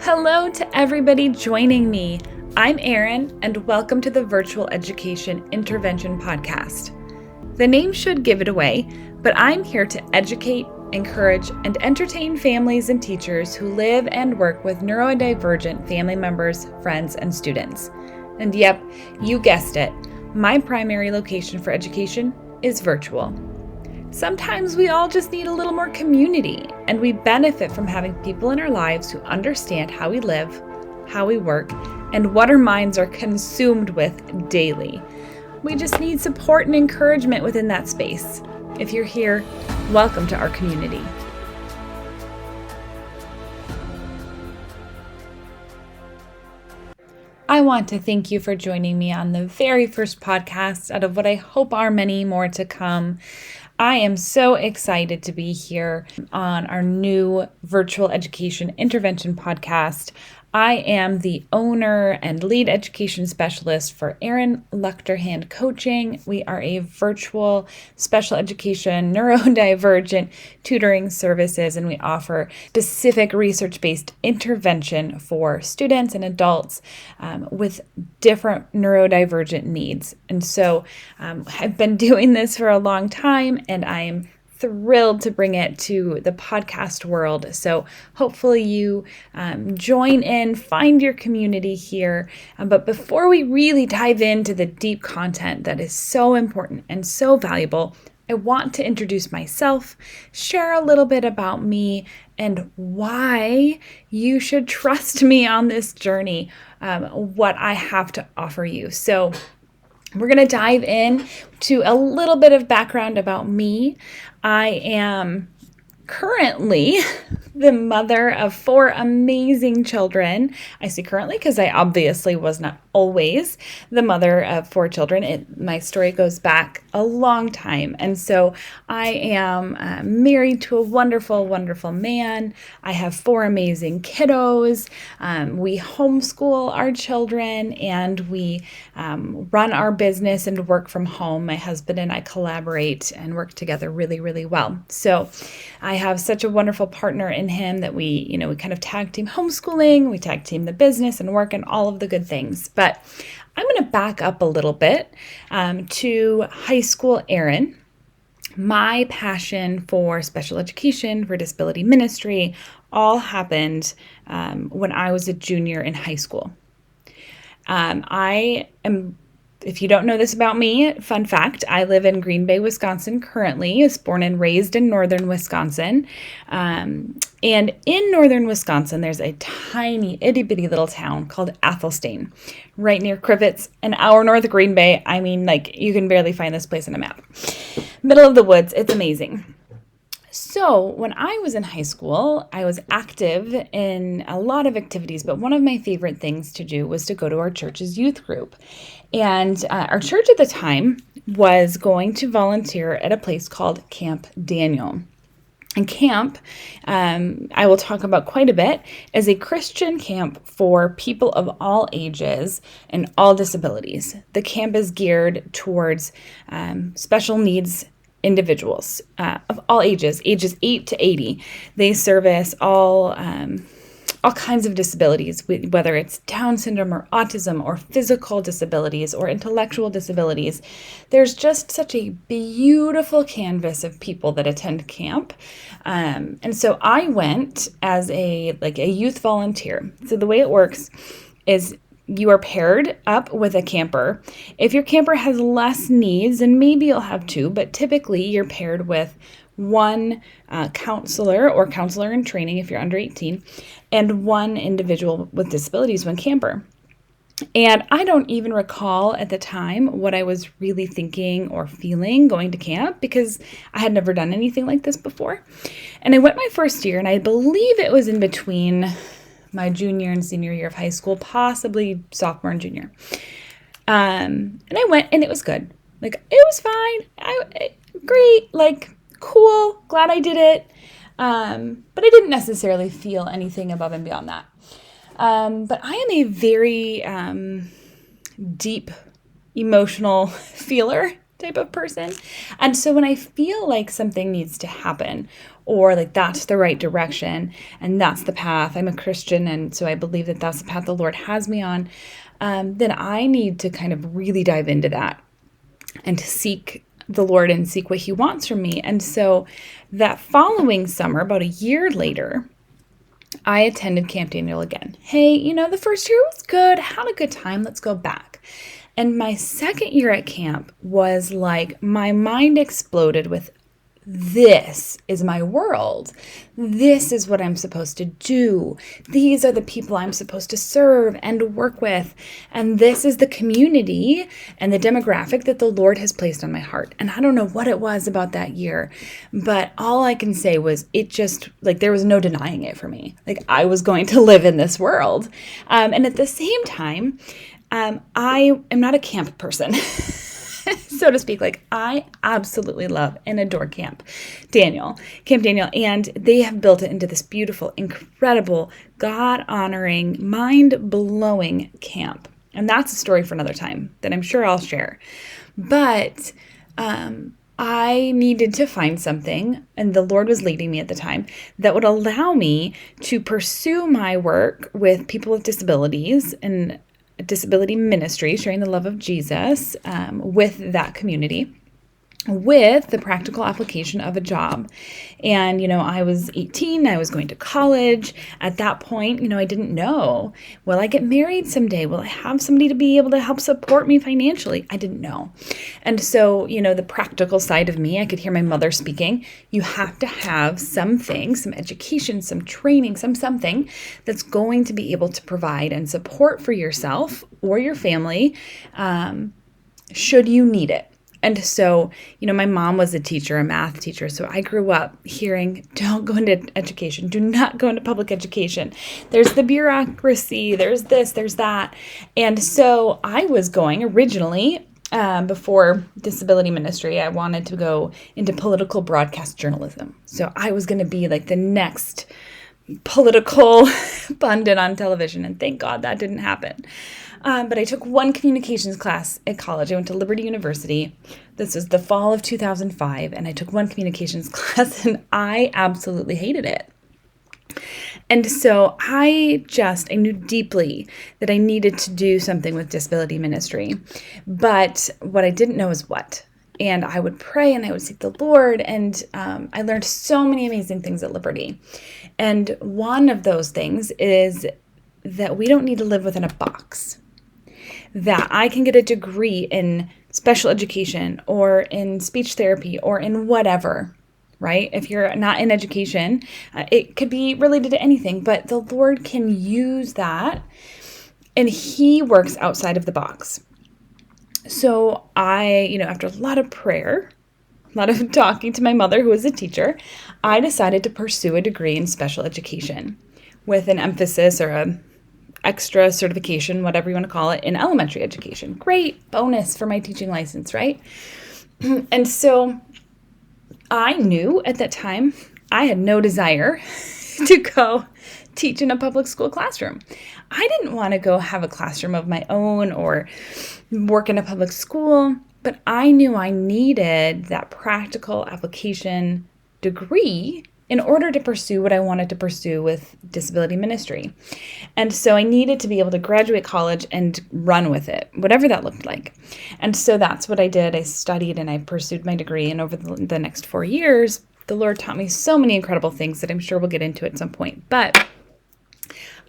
Hello to everybody joining me. I'm Erin, and welcome to the Virtual Education Intervention Podcast. The name should give it away, but I'm here to educate, encourage, and entertain families and teachers who live and work with neurodivergent family members, friends, and students. And yep, you guessed it, my primary location for education is virtual. Sometimes we all just need a little more community, and we benefit from having people in our lives who understand how we live, how we work, and what our minds are consumed with daily. We just need support and encouragement within that space. If you're here, welcome to our community. I want to thank you for joining me on the very first podcast out of what I hope are many more to come. I am so excited to be here on our new virtual education intervention podcast. I am the owner and lead education specialist for Erin Luchterhand Coaching. We are a virtual special education neurodivergent tutoring services, and we offer specific research-based intervention for students and adults with different neurodivergent needs. And so I've been doing this for a long time, and I am thrilled to bring it to the podcast world. So hopefully you join in, find your community here. But before we really dive into the deep content that is so important and so valuable, I want to introduce myself, share a little bit about me, and why you should trust me on this journey, what I have to offer you. So we're going to dive in to a little bit of background about me. I am currently the mother of 4 amazing children. I say currently because I obviously was not always the mother of 4 children. My story goes back a long time. And so I am married to a wonderful, wonderful man. I have 4 amazing kiddos. We homeschool our children, and we run our business and work from home. My husband and I collaborate and work together really, really well. So I have such a wonderful partner in him that we kind of tag team homeschooling, we tag team the business and work and all of the good things. But I'm going to back up a little bit to high school Erin. My passion for special education, for disability ministry, all happened when I was a junior in high school. If you don't know this about me, fun fact, I live in Green Bay, Wisconsin currently. I was born and raised in northern Wisconsin. And in northern Wisconsin, there's a tiny, itty-bitty little town called Athelstane, right near Crivets, an hour north of Green Bay. I mean, you can barely find this place on a map. Middle of the woods. It's amazing. So when I was in high school, I was active in a lot of activities, but one of my favorite things to do was to go to our church's youth group. And our church at the time was going to volunteer at a place called Camp Daniel. And camp, I will talk about quite a bit, is a Christian camp for people of all ages and all disabilities. The camp is geared towards special needs individuals of all ages 8 to 80. They service all kinds of disabilities, whether it's Down syndrome or autism or physical disabilities or intellectual disabilities. There's just such a beautiful canvas of people that attend camp. And so I went as a youth volunteer. So the way it works is you are paired up with a camper. If your camper has less needs, and maybe you'll have 2, but typically you're paired with one counselor or counselor in training if you're under 18, and one individual with disabilities, one camper. And I don't even recall at the time what I was really thinking or feeling going to camp, because I had never done anything like this before. And I went my first year, and I believe it was in between my junior and senior year of high school, possibly sophomore and junior. And I went, and it was good. It was fine. Great, cool, glad I did it. But I didn't necessarily feel anything above and beyond that. But I am a very deep emotional feeler type of person. And so when I feel like something needs to happen, or like that's the right direction and that's the path. I'm a Christian, and so I believe that that's the path the Lord has me on. Then I need to kind of really dive into that and to seek the Lord and seek what He wants from me. And so that following summer, about a year later, I attended Camp Daniel again. Hey, the first year was good, had a good time, let's go back. And my second year at camp was like my mind exploded with, this is my world. This is what I'm supposed to do. These are the people I'm supposed to serve and work with. And this is the community and the demographic that the Lord has placed on my heart. And I don't know what it was about that year, but all I can say was it just, like, there was no denying it for me. Like, I was going to live in this world. And at the same time, I am not a camp person. So to speak. Like, I absolutely love and adore Camp Daniel, and they have built it into this beautiful, incredible, God-honoring, mind-blowing camp. And that's a story for another time that I'm sure I'll share. But I needed to find something, and the Lord was leading me at the time, that would allow me to pursue my work with people with disabilities and disability ministry, sharing the love of Jesus with that community, with the practical application of a job. And, I was 18, I was going to college. At that point, I didn't know, will I get married someday? Will I have somebody to be able to help support me financially? I didn't know. And so, the practical side of me, I could hear my mother speaking, you have to have something, some education, some training, something that's going to be able to provide and support for yourself or your family, should you need it. And so, my mom was a teacher, a math teacher. So I grew up hearing, don't go into education. Do not go into public education. There's the bureaucracy. There's this, there's that. And so I was going originally, before disability ministry, I wanted to go into political broadcast journalism. So I was going to be like the next political pundit on television. And thank God that didn't happen. But I took one communications class at college. I went to Liberty University. This was the fall of 2005, and I took one communications class, and I absolutely hated it. And so I knew deeply that I needed to do something with disability ministry. But what I didn't know is what. And I would pray and I would seek the Lord, and I learned so many amazing things at Liberty. And one of those things is that we don't need to live within a box. That I can get a degree in special education or in speech therapy or in whatever, right? If you're not in education, it could be related to anything, but the Lord can use that, and He works outside of the box. So I, after a lot of prayer, a lot of talking to my mother, who was a teacher, I decided to pursue a degree in special education with an emphasis or a extra certification, whatever you want to call it, in elementary education. Great bonus for my teaching license, right? And so I knew at that time I had no desire to go teach in a public school classroom. I didn't want to go have a classroom of my own or work in a public school, but I knew I needed that practical application degree in order to pursue what I wanted to pursue with disability ministry. And so I needed to be able to graduate college and run with it, whatever that looked like. And so that's what I did. I studied and I pursued my degree. And over the next 4 years, the Lord taught me so many incredible things that I'm sure we'll get into at some point. But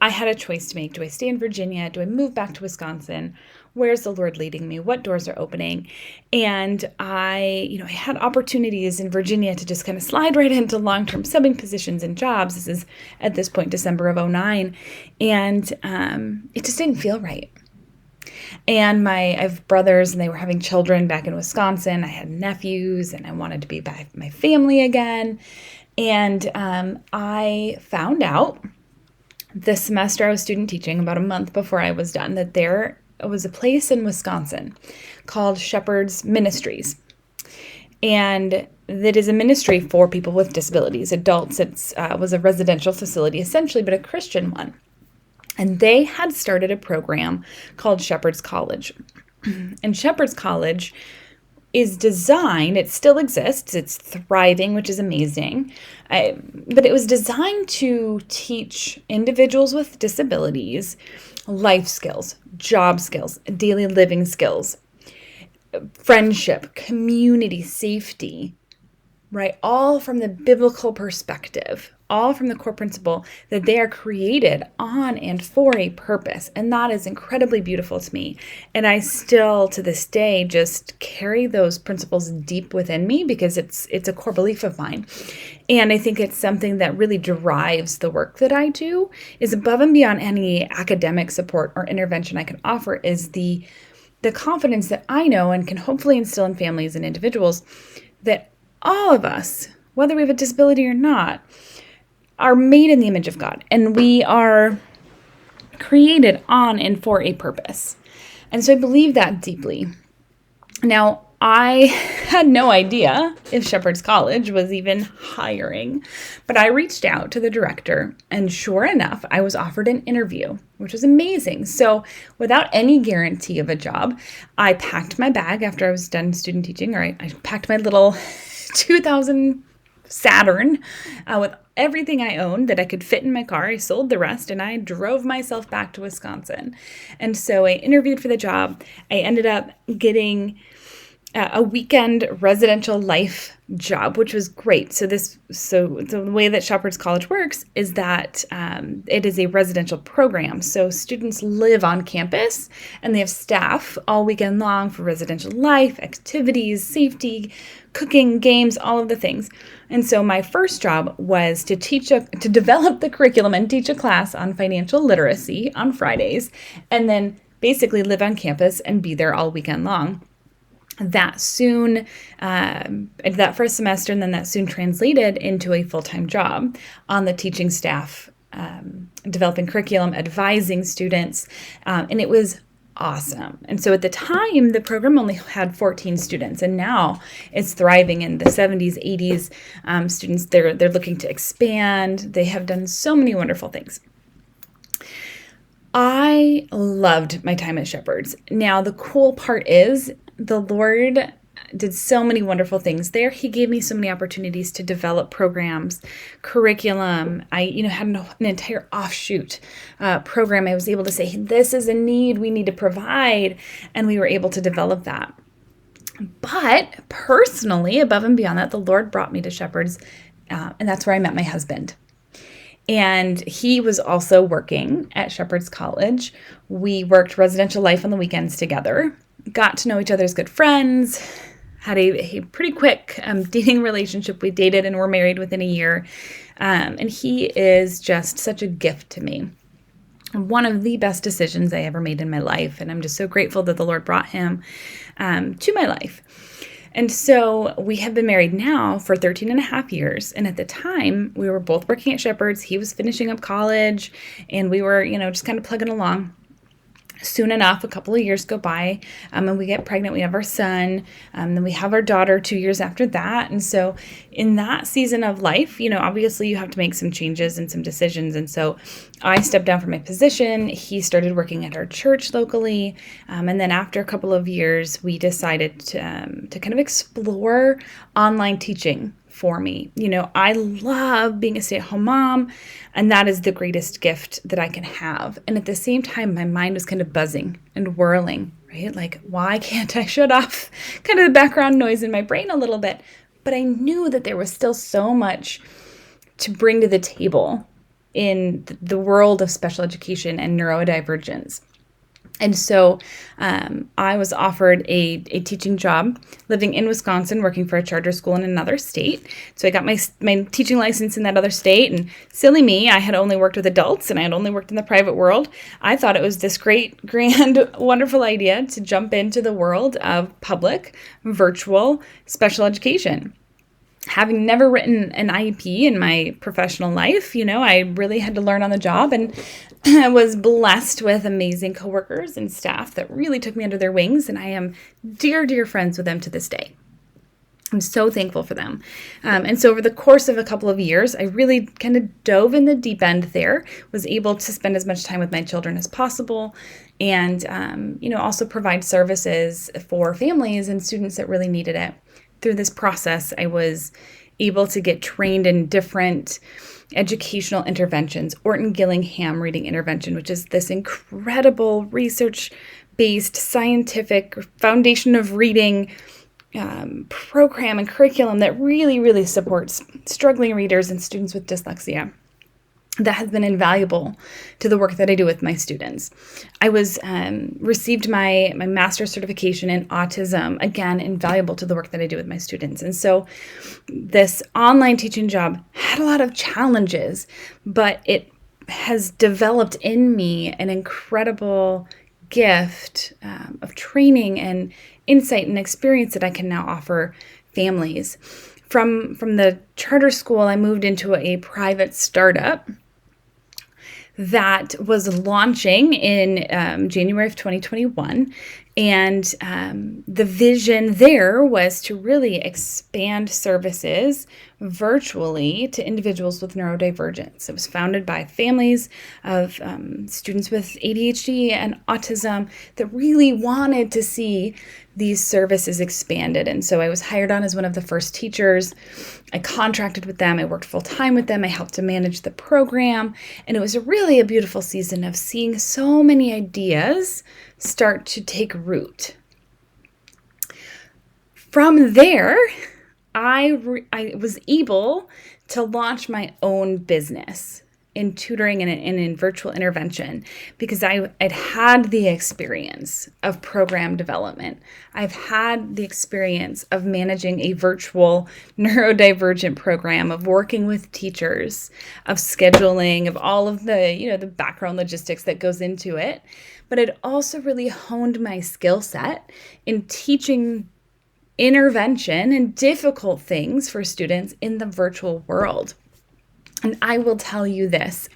I had a choice to make. Do I stay in Virginia? Do I move back to Wisconsin? Where's the Lord leading me? What doors are opening? And I had opportunities in Virginia to just kind of slide right into long-term subbing positions and jobs. This is at this point, December of 2009. And it just didn't feel right. And I have brothers, and they were having children back in Wisconsin. I had nephews, and I wanted to be by my family again. And I found out the semester I was student teaching, about a month before I was done, that there was a place in Wisconsin called Shepherd's Ministries. And that is a ministry for people with disabilities, adults. It was a residential facility essentially, but a Christian one. And they had started a program called Shepherd's College. And Shepherd's College is designed, it still exists, it's thriving, which is amazing, but it was designed to teach individuals with disabilities life skills, job skills, daily living skills, friendship, community, safety, right? All from the biblical perspective, all from the core principle that they are created on and for a purpose. And that is incredibly beautiful to me. And I still, to this day, just carry those principles deep within me because it's a core belief of mine. And I think it's something that really drives the work that I do, is above and beyond any academic support or intervention I can offer, is the confidence that I know and can hopefully instill in families and individuals that all of us, whether we have a disability or not, are made in the image of God, and we are created on and for a purpose. And so I believe that deeply. Now, I had no idea if Shepherd's College was even hiring, but I reached out to the director, and sure enough, I was offered an interview, which was amazing. So without any guarantee of a job, I packed my bag after I was done student teaching, or I packed my little 2000 Saturn with everything I owned that I could fit in my car. I sold the rest and I drove myself back to Wisconsin. And so I interviewed for the job. I ended up getting a weekend residential life job, which was great. So the way that Shepherd's College works is that it is a residential program. So students live on campus and they have staff all weekend long for residential life, activities, safety, cooking, games, all of the things. And so my first job was to develop the curriculum and teach a class on financial literacy on Fridays, and then basically live on campus and be there all weekend long. That first semester, and then that soon translated into a full-time job on the teaching staff, developing curriculum, advising students, and it was awesome. And so at the time, the program only had 14 students, and now it's thriving in the 70s, 80s. Students, they're looking to expand. They have done so many wonderful things. I loved my time at Shepherd's. Now, the cool part is the Lord did so many wonderful things there. He gave me so many opportunities to develop programs, curriculum. I, had an entire offshoot program. I was able to say, this is a need we need to provide, and we were able to develop that. But personally, above and beyond that, the Lord brought me to Shepherd's, and that's where I met my husband. And he was also working at Shepherd's College. We worked residential life on the weekends together, got to know each other as good friends, had a pretty quick dating relationship. We dated and were married within a year. And he is just such a gift to me. One of the best decisions I ever made in my life. And I'm just so grateful that the Lord brought him to my life. And so we have been married now for 13 and a half years. And at the time, we were both working at Shepherd's. He was finishing up college, and we were, just kind of plugging along. Soon enough, a couple of years go by, and we get pregnant. We have our son, then we have our daughter 2 years after that. And so in that season of life, obviously you have to make some changes and some decisions. And so I stepped down from my position. He started working at our church locally. And then after a couple of years, we decided to kind of explore online teaching for me. I love being a stay-at-home mom, and that is the greatest gift that I can have. And at the same time, my mind was kind of buzzing and whirling, right? Like, why can't I shut off kind of the background noise in my brain a little bit? But I knew that there was still so much to bring to the table in the world of special education and neurodivergence. And so I was offered a teaching job living in Wisconsin, working for a charter school in another state. So I got my teaching license in that other state. And silly me, I had only worked with adults and I had only worked in the private world. I thought it was this great, grand, wonderful idea to jump into the world of public, virtual special education. Having never written an IEP in my professional life, I really had to learn on the job, and I was blessed with amazing coworkers and staff that really took me under their wings, and I am dear, dear friends with them to this day. I'm so thankful for them. And so over the course of a couple of years, I really kind of dove in the deep end there, was able to spend as much time with my children as possible, and also provide services for families and students that really needed it. Through this process, I was able to get trained in different educational interventions. Orton Gillingham Reading Intervention, which is this incredible research-based scientific foundation of reading program and curriculum that really, really supports struggling readers and students with dyslexia. That has been invaluable to the work that I do with my students. I received my master's certification in autism, again, invaluable to the work that I do with my students. And so this online teaching job had a lot of challenges, but it has developed in me an incredible gift of training and insight and experience that I can now offer families. From the charter school, I moved into a private startup that was launching in January of 2021. And the vision there was to really expand services virtually to individuals with neurodivergence. It was founded by families of students with ADHD and autism that really wanted to see these services expanded. And so I was hired on as one of the first teachers. I contracted with them. I worked full time with them. I helped to manage the program. And it was really a beautiful season of seeing so many ideas start to take root. From there, I was able to launch my own business in tutoring and in virtual intervention because I'd had the experience of program development. I've had the experience of managing a virtual neurodivergent program, of working with teachers, of scheduling, of all of the background logistics that goes into it. But it also really honed my skill set in teaching intervention and difficult things for students in the virtual world. And I will tell you this,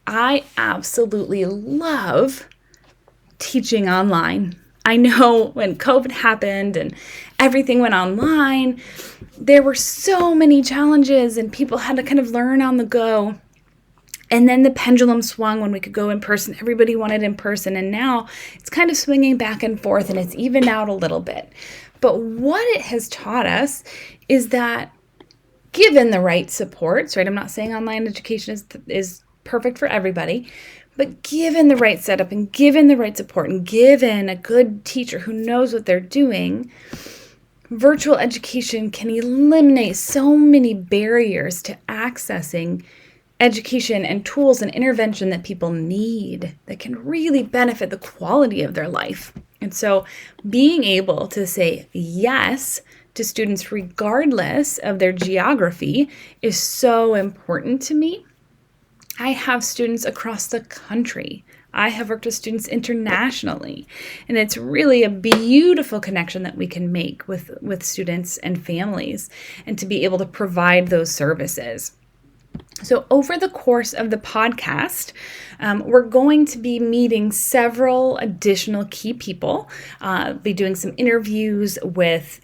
I absolutely love teaching online. I know when COVID happened and everything went online, there were so many challenges and people had to kind of learn on the go. And then the pendulum swung when we could go in person. Everybody wanted in person. And now it's kind of swinging back and forth and it's evened out a little bit. But what it has taught us is that given the right supports, right? I'm not saying online education is perfect for everybody, but given the right setup and given the right support and given a good teacher who knows what they're doing, virtual education can eliminate so many barriers to accessing education and tools and intervention that people need that can really benefit the quality of their life. And so being able to say yes to students regardless of their geography is so important to me. I have students across the country. I have worked with students internationally, and it's really a beautiful connection that we can make with students and families, and to be able to provide those services. So over the course of the podcast, we're going to be meeting several additional key people, be doing some interviews with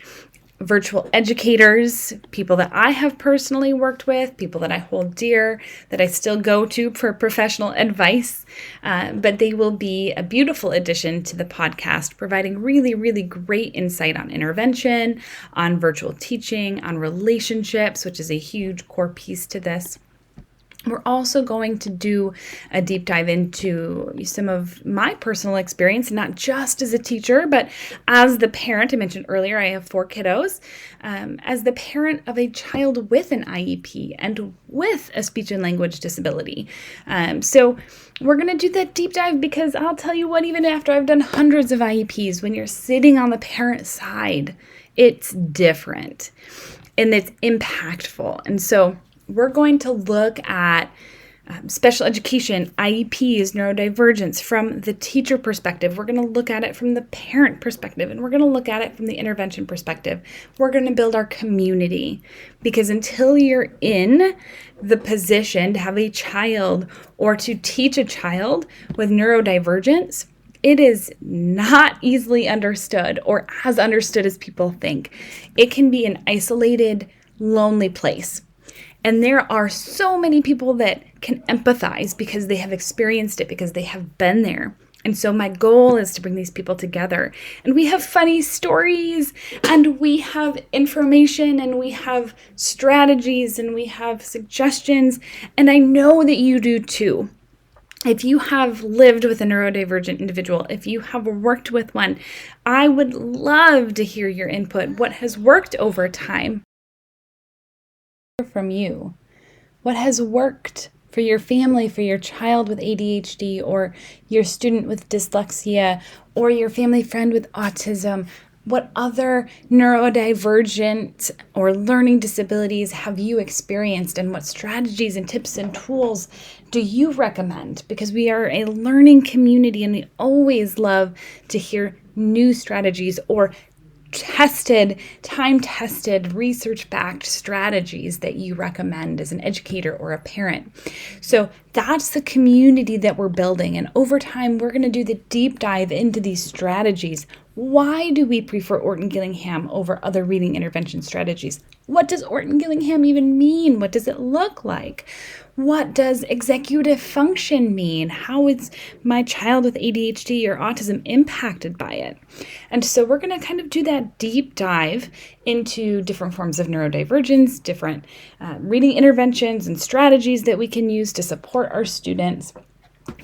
virtual educators, people that I have personally worked with, people that I hold dear, that I still go to for professional advice, but they will be a beautiful addition to the podcast, providing really, really great insight on intervention, on virtual teaching, on relationships, which is a huge core piece to this. We're also going to do a deep dive into some of my personal experience, not just as a teacher, but as the parent. I mentioned earlier, I have 4 kiddos. As the parent of a child with an IEP and with a speech and language disability. So we're going to do that deep dive because I'll tell you what, even after I've done hundreds of IEPs, when you're sitting on the parent side, it's different and it's impactful. And so we're going to look at special education, IEPs, neurodivergence from the teacher perspective. We're going to look at it from the parent perspective, and we're going to look at it from the intervention perspective. We're going to build our community, because until you're in the position to have a child or to teach a child with neurodivergence, it is not easily understood or as understood as people think. It can be an isolated, lonely place. And there are so many people that can empathize because they have experienced it, because they have been there. And so my goal is to bring these people together. And we have funny stories, and we have information, and we have strategies, and we have suggestions. And I know that you do too. If you have lived with a neurodivergent individual, if you have worked with one, I would love to hear your input. What has worked over time from you? What has worked for your family, for your child with ADHD, or your student with dyslexia, or your family friend with autism? What other neurodivergent or learning disabilities have you experienced, and what strategies and tips and tools do you recommend? Because we are a learning community, and we always love to hear new strategies or time-tested, research-backed strategies that you recommend as an educator or a parent. So that's the community that we're building. And over time, we're going to do the deep dive into these strategies. Why do we prefer Orton-Gillingham over other reading intervention strategies? What does Orton-Gillingham even mean? What does it look like? What does executive function mean? How is my child with ADHD or autism impacted by it? And so we're going to kind of do that deep dive into different forms of neurodivergence, different reading interventions and strategies that we can use to support our students,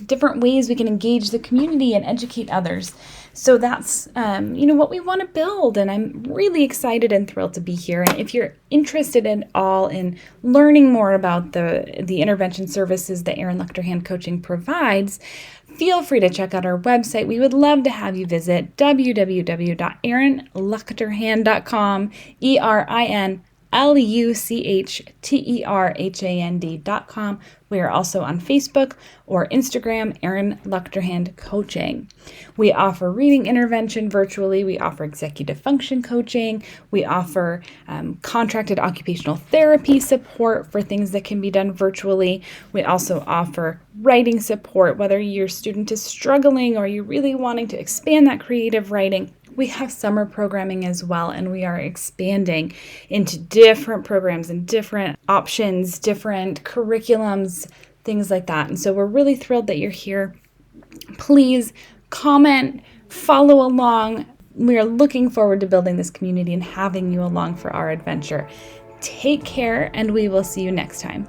different ways we can engage the community and educate others. So that's, what we want to build. And I'm really excited and thrilled to be here. And if you're interested at all in learning more about the intervention services that Erin Luchterhand Coaching provides, feel free to check out our website. We would love to have you visit www.erinluchterhand.com, ErinLuchterhand.com. We are also on Facebook or Instagram, Erin Luchterhand Coaching. We offer reading intervention virtually. We offer executive function coaching. We offer contracted occupational therapy support for things that can be done virtually. We also offer writing support, whether your student is struggling or you're really wanting to expand that creative writing. We have summer programming as well, and we are expanding into different programs and different options, different curriculums, things like that. And so we're really thrilled that you're here. Please comment, follow along. We are looking forward to building this community and having you along for our adventure. Take care, and we will see you next time.